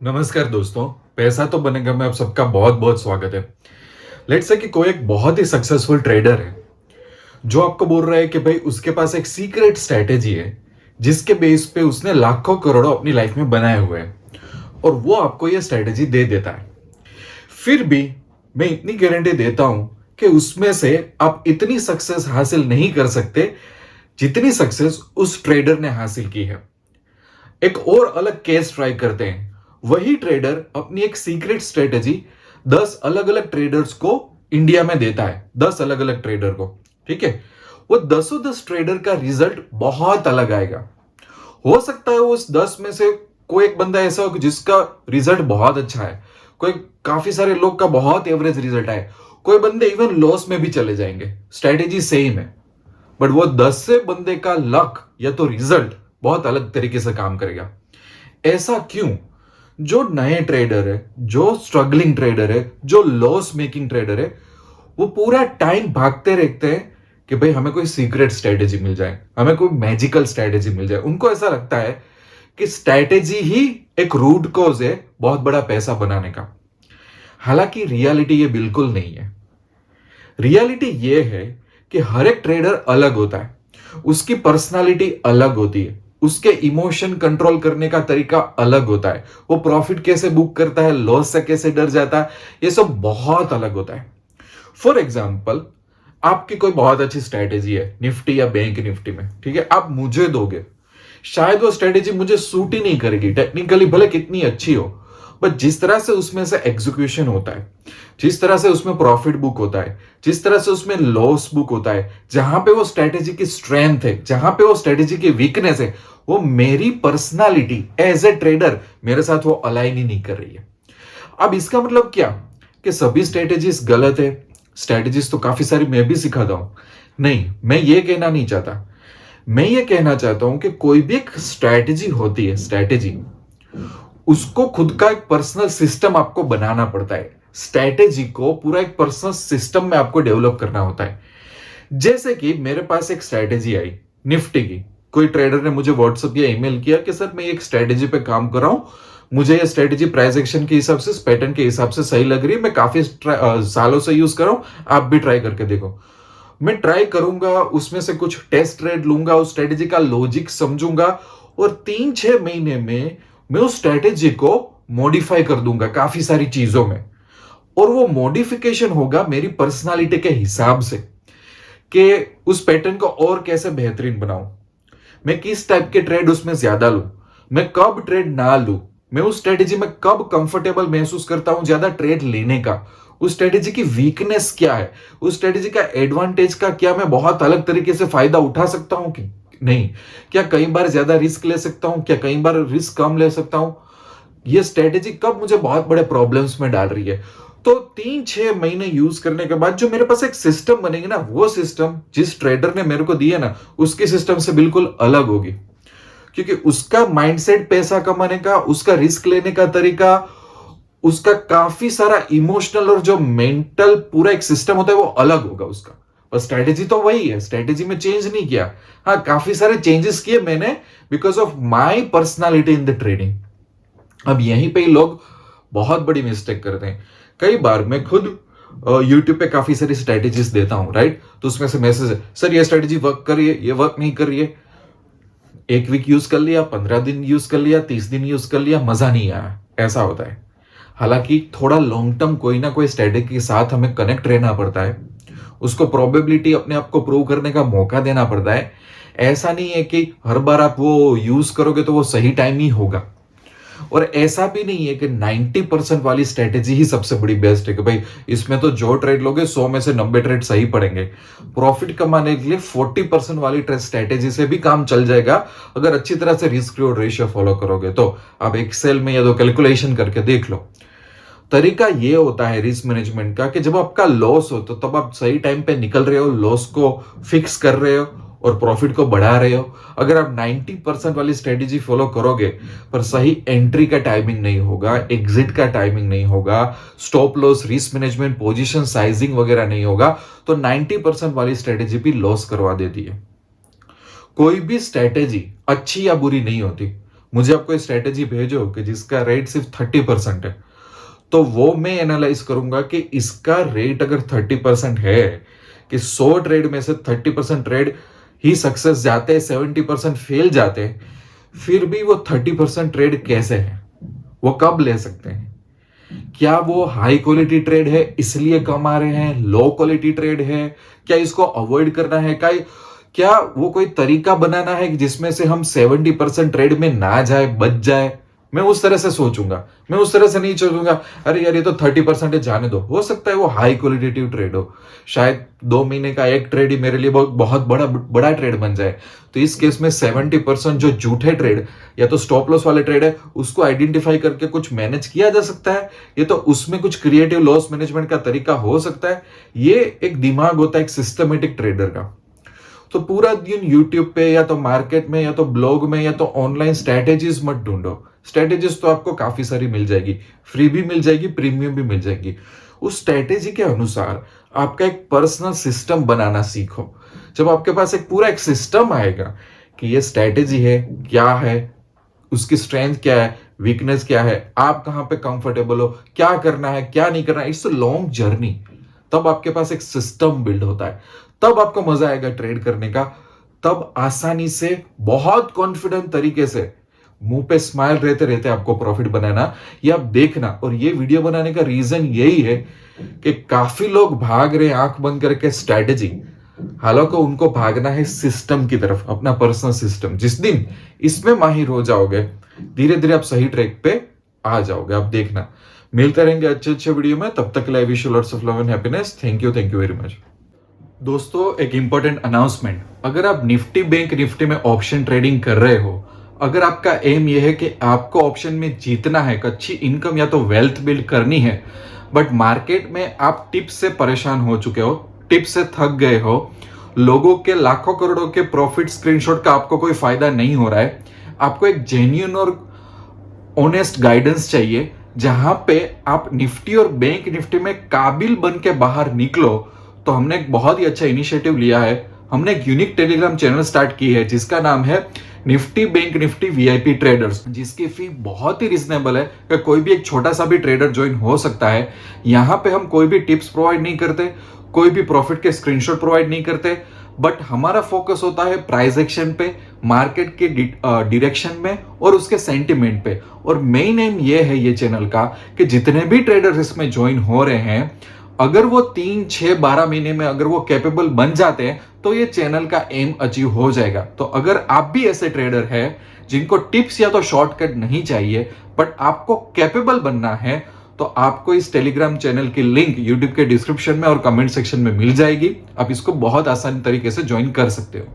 नमस्कार दोस्तों। पैसा तो बनेगा में आप सबका बहुत बहुत स्वागत है। लेट्स से कि कोई एक बहुत ही सक्सेसफुल ट्रेडर है जो आपको बोल रहा है कि भाई उसके पास एक सीक्रेट स्ट्रैटेजी है जिसके बेस पे उसने लाखों करोड़ों अपनी लाइफ में बनाए हुए हैं और वो आपको ये स्ट्रैटेजी दे देता है। फिर भी मैं इतनी गारंटी देता हूं कि उसमें से आप इतनी सक्सेस हासिल नहीं कर सकते जितनी सक्सेस उस ट्रेडर ने हासिल की है। एक और अलग केस ट्राई करते हैं। वही ट्रेडर अपनी एक सीक्रेट स्ट्रेटेजी 10 अलग अलग ट्रेडर्स को इंडिया में देता है, 10 अलग अलग ट्रेडर को। ठीक है, वो 10 ट्रेडर का रिजल्ट बहुत अलग आएगा। हो सकता है उस 10 में से कोई एक बंदा ऐसा हो जिसका रिजल्ट बहुत अच्छा है, कोई काफी सारे लोग का बहुत एवरेज रिजल्ट आए, कोई बंदे इवन लॉस में भी चले जाएंगे, स्ट्रेटेजी सेम है, बट वो 10 से बंदे का लक या तो रिजल्ट बहुत अलग तरीके से काम करेगा। ऐसा क्यों? जो नए ट्रेडर है, जो स्ट्रगलिंग ट्रेडर है, जो लॉस मेकिंग ट्रेडर है, वो पूरा टाइम भागते रहते हैं कि भाई हमें कोई सीक्रेट स्ट्रेटेजी मिल जाए, हमें कोई मैजिकल स्ट्रेटेजी मिल जाए। उनको ऐसा लगता है कि स्ट्रेटेजी ही एक रूट कॉज है बहुत बड़ा पैसा बनाने का। हालांकि रियलिटी ये बिल्कुल नहीं है। रियलिटी ये है कि हर एक ट्रेडर अलग होता है, उसकी पर्सनालिटी अलग होती है, उसके इमोशन कंट्रोल करने का तरीका अलग होता है, वो प्रॉफिट कैसे बुक करता है, लॉस से कैसे डर जाता है, ये सब बहुत अलग होता है। फॉर एग्जाम्पल, आपकी कोई बहुत अच्छी स्ट्रेटेजी है निफ्टी या बैंक निफ्टी में, ठीक है, आप मुझे दोगे, शायद वो स्ट्रेटेजी मुझे सूट ही नहीं करेगी, टेक्निकली भले कितनी अच्छी हो, बट जिस तरह से उसमें से एग्जीक्यूशन होता है, जिस तरह से उसमें प्रॉफिट बुक होता है, जिस तरह से उसमें लॉस बुक होता है, जहां पे वो स्ट्रेटेजी की स्ट्रेंथ है, जहां पे वो स्ट्रेटेजी की वीकनेस है, वो मेरी पर्सनालिटी एज ए ट्रेडर मेरे साथ वो अलाइन ही नहीं कर रही है। अब इसका मतलब क्या कि सभी स्ट्रेटेजीज गलत है? स्ट्रेटेजीज तो काफी सारी मैं भी सिखाता हूं। नहीं, मैं ये कहना नहीं चाहता। मैं ये कहना चाहता हूं कि कोई भी एक स्ट्रेटेजी होती है, स्ट्रेटेजी, उसको खुद का एक पर्सनल सिस्टम आपको बनाना पड़ता है। स्ट्रेटेजी को पूरा एक पर्सनल सिस्टम में आपको डेवलप करना होता है। जैसे कि मेरे पास एक स्ट्रेटेजी आई निफ्टी की, कोई ट्रेडर ने मुझे व्हाट्सएप या ईमेल किया कि सर मैं एक स्ट्रेटेजी पे काम कर रहा हूं, मुझे ये स्ट्रेटेजी प्राइस एक्शन के हिसाब से, पैटर्न के हिसाब से सही लग रही है, मैं काफी सालों से यूज कर रहा हूं, आप भी ट्राई करके देखो। मैं ट्राई करूंगा, उसमें से कुछ टेस्ट ट्रेड लूंगा, उस स्ट्रेटेजी का लॉजिक समझूंगा और 3-6 महीने में मैं उस स्ट्रेटेजी को मॉडिफाई कर दूंगा काफी सारी चीजों में। और वो मॉडिफिकेशन होगा मेरी पर्सनालिटी के हिसाब से कि उस पैटर्न को और कैसे बेहतरीन बनाऊं, मैं किस टाइप के ट्रेड उसमें ज्यादा लूं, मैं कब ट्रेड ना लूं, मैं उस स्ट्रेटेजी में कब कंफर्टेबल महसूस करता हूं ज्यादा ट्रेड लेने का, उस स्ट्रेटेजी की वीकनेस क्या है, उस स्ट्रेटेजी का एडवांटेज का क्या मैं बहुत अलग तरीके से फायदा उठा सकता हूं कि नहीं, क्या कई बार ज्यादा रिस्क ले सकता हूं, क्या कई बार रिस्क कम ले सकता हूं, ये स्ट्रेटेजी कब मुझे बहुत बड़े प्रॉब्लम्स में डाल रही है। तो 3-6 महीने यूज करने के बाद जो मेरे पास एक सिस्टम बनेगी ना, वो सिस्टम जिस ट्रेडर ने मेरे को दिया ना, उसके सिस्टम से बिल्कुल अलग होगी, क्योंकि उसका माइंडसेट पैसा कमाने का, उसका रिस्क लेने का तरीका, उसका काफी सारा इमोशनल और जो मेंटल पूरा एक सिस्टम होता है वो अलग होगा उसका। पर स्ट्रेटेजी तो वही है, स्ट्रेटेजी में चेंज नहीं किया। हाँ, काफी सारे चेंजेस किए मैंने because of my personality in the trading. अब यहीं पे ही लोग बहुत बड़ी मिस्टेक करते हैं। कई बार मैं खुद यूट्यूब पे काफी सारी स्ट्रेटेजीज देता हूं, राइट, तो उसमें से मैसेज है, सर ये स्ट्रेटेजी वर्क कर रही है, ये वर्क नहीं कर रही है। 1 वीक यूज कर लिया, 15 दिन यूज कर लिया, 30 दिन यूज कर लिया, मजा नहीं आया, ऐसा होता है। हालांकि थोड़ा लॉन्ग टर्म कोई ना कोई स्ट्रेटेजी के साथ हमें कनेक्ट रहना पड़ता है, उसको प्रोबेबिलिटी अपने आप को प्रूव करने का मौका देना पड़ता है। ऐसा नहीं है कि हर बार आप वो यूज करोगे तो वो सही टाइम ही होगा। और ऐसा भी नहीं है कि 90% वाली स्ट्रेटेजी ही सबसे बड़ी बेस्ट है कि भाई इसमें तो जो ट्रेड लोगे 100 में से 90 ट्रेड सही पड़ेंगे। प्रॉफिट कमाने के लिए 40% वाली स्ट्रेटेजी से भी काम चल जाएगा अगर अच्छी तरह से रिस्क रिवॉर्ड रेशियो फॉलो करोगे तो। आप एक्सेल में या तो कैलकुलेशन करके देख लो। तरीका ये होता है रिस्क मैनेजमेंट का कि जब आपका लॉस हो तो तब आप सही टाइम पे निकल रहे हो, लॉस को फिक्स कर रहे हो और प्रॉफिट को बढ़ा रहे हो। अगर आप 90% वाली स्ट्रेटेजी फॉलो करोगे पर सही एंट्री का टाइमिंग नहीं होगा, एग्जिट का टाइमिंग नहीं होगा, stop loss, risk management, position sizing वगैरह नहीं होगा, तो 90% वाली स्ट्रेटेजी भी लॉस करवा देती है। कोई भी स्ट्रेटेजी अच्छी या बुरी नहीं होती, मुझे आप कोई स्ट्रेटेजी भेजो कि जिसका रेट सिर्फ 30% है, तो वो मैं एनालाइज करूंगा कि इसका रेट अगर 30% है, कि 100 ट्रेड में से 30% ट्रेड ही सक्सेस जाते हैं, 70% फेल जाते हैं, फिर भी वो 30% ट्रेड कैसे है, वो कब ले सकते हैं? क्या वो हाई क्वालिटी ट्रेड है इसलिए कम आ रहे हैं, लो क्वालिटी ट्रेड है, क्या इसको अवॉइड करना है, क्या वो कोई तरीका बनाना है जिसमें से हम 70% ट्रेड में ना जाए, बच जाए? मैं उस तरह से सोचूंगा, मैं उस तरह से नहीं सोचूंगा अरे यार ये तो 30% है, जाने दो। हो सकता है वो हाई क्वालिटेटिव ट्रेड हो, शायद 2 महीने का एक ट्रेड ही मेरे लिए बहुत बहुत बड़ा बड़ा ट्रेड बन जाए। तो इस केस में 70% जो झूठे ट्रेड या तो स्टॉप लॉस वाले ट्रेड है, उसको आइडेंटिफाई करके कुछ मैनेज किया जा सकता है। ये तो उसमें कुछ क्रिएटिव लॉस मैनेजमेंट का तरीका हो सकता है। ये एक दिमाग होता है एक सिस्टमेटिक ट्रेडर का। तो पूरा दिन यूट्यूब पे या तो मार्केट में या तो ब्लॉग में या तो ऑनलाइन स्ट्रैटेजीज मत ढूंढो। स्ट्रैटेजीज तो आपको काफी सारी मिल जाएगी, फ्री भी मिल जाएगी, प्रीमियम भी मिल जाएगी। उस स्ट्रैटेजी के अनुसार आपका एक पर्सनल सिस्टम बनाना सीखो। जब आपके पास एक सिस्टम आएगा कि ये स्ट्रैटेजी है, क्या है, उसकी स्ट्रेंथ क्या है, वीकनेस क्या है, आप कहां पे कंफर्टेबल हो, क्या करना है, क्या नहीं करना है, इट्स अ लॉन्ग जर्नी। तब आपके पास एक सिस्टम बिल्ड होता है, तब आपको मजा आएगा ट्रेड करने का। तब आसानी से, बहुत कॉन्फिडेंट तरीके से, मुंह पे स्माइल रहते रहते आपको प्रॉफिट बनाना, ये आप देखना। और ये वीडियो बनाने का रीजन यही है कि काफी लोग भाग रहे हैं आंख बंद करके स्ट्रैटेजी, हालांकि उनको भागना है सिस्टम की तरफ, अपना पर्सनल सिस्टम। जिस दिन इसमें माहिर हो जाओगे, धीरे धीरे आप सही ट्रैक पे आ जाओगे। आप देखना, मिलते रहेंगे अच्छे अच्छे वीडियो में। तब तक के लिए wish you lots of love and happiness. Thank you very much. दोस्तों, एक इंपॉर्टेंट अनाउंसमेंट, अगर आप निफ्टी बैंक निफ्टी में ऑप्शन ट्रेडिंग कर रहे हो, अगर आपका एम यह है कि आपको ऑप्शन में जीतना है, अच्छी इनकम या तो वेल्थ बिल्ड करनी है, बट मार्केट में आप टिप्स से परेशान हो चुके हो, टिप्स से थक गए हो, लोगों के लाखों करोड़ों के प्रॉफिट स्क्रीनशॉट का आपको कोई फायदा नहीं हो रहा है, आपको एक जेन्युइन और ऑनेस्ट गाइडेंस चाहिए जहां पे आप निफ्टी और बैंक निफ्टी में काबिल बन के बाहर निकलो, तो हमने एक बहुत ही अच्छा इनिशिएटिव लिया है। हमने एक यूनिक टेलीग्राम चैनल स्टार्ट की है जिसका नाम है Nifty bank Nifty VIP traders, जिसकी फी बहुत ही रिजनेबल है कि कोई भी एक छोटा सा भी ट्रेडर ज्वाइन हो सकता है। यहां पे हम कोई भी टिप्स प्रोवाइड नहीं करते, कोई भी प्रॉफिट के स्क्रीनशॉट प्रोवाइड नहीं करते, बट हमारा फोकस होता है प्राइस एक्शन पे, मार्केट के डायरेक्शन में और उसके सेंटिमेंट पे। और मेन एम ये है ये चैनल का कि जितने भी ट्रेडर्स इसमें ज्वाइन हो रहे हैं, अगर वो 3, 6, 12 महीने में अगर वो कैपेबल बन जाते हैं, तो ये चैनल का एम अचीव हो जाएगा। तो अगर आप भी ऐसे ट्रेडर हैं जिनको टिप्स या तो शॉर्टकट नहीं चाहिए, बट आपको कैपेबल बनना है, तो आपको इस टेलीग्राम चैनल की लिंक यूट्यूब के डिस्क्रिप्शन में और कमेंट सेक्शन में मिल जाएगी। आप इसको बहुत आसान तरीके से ज्वाइन कर सकते हो।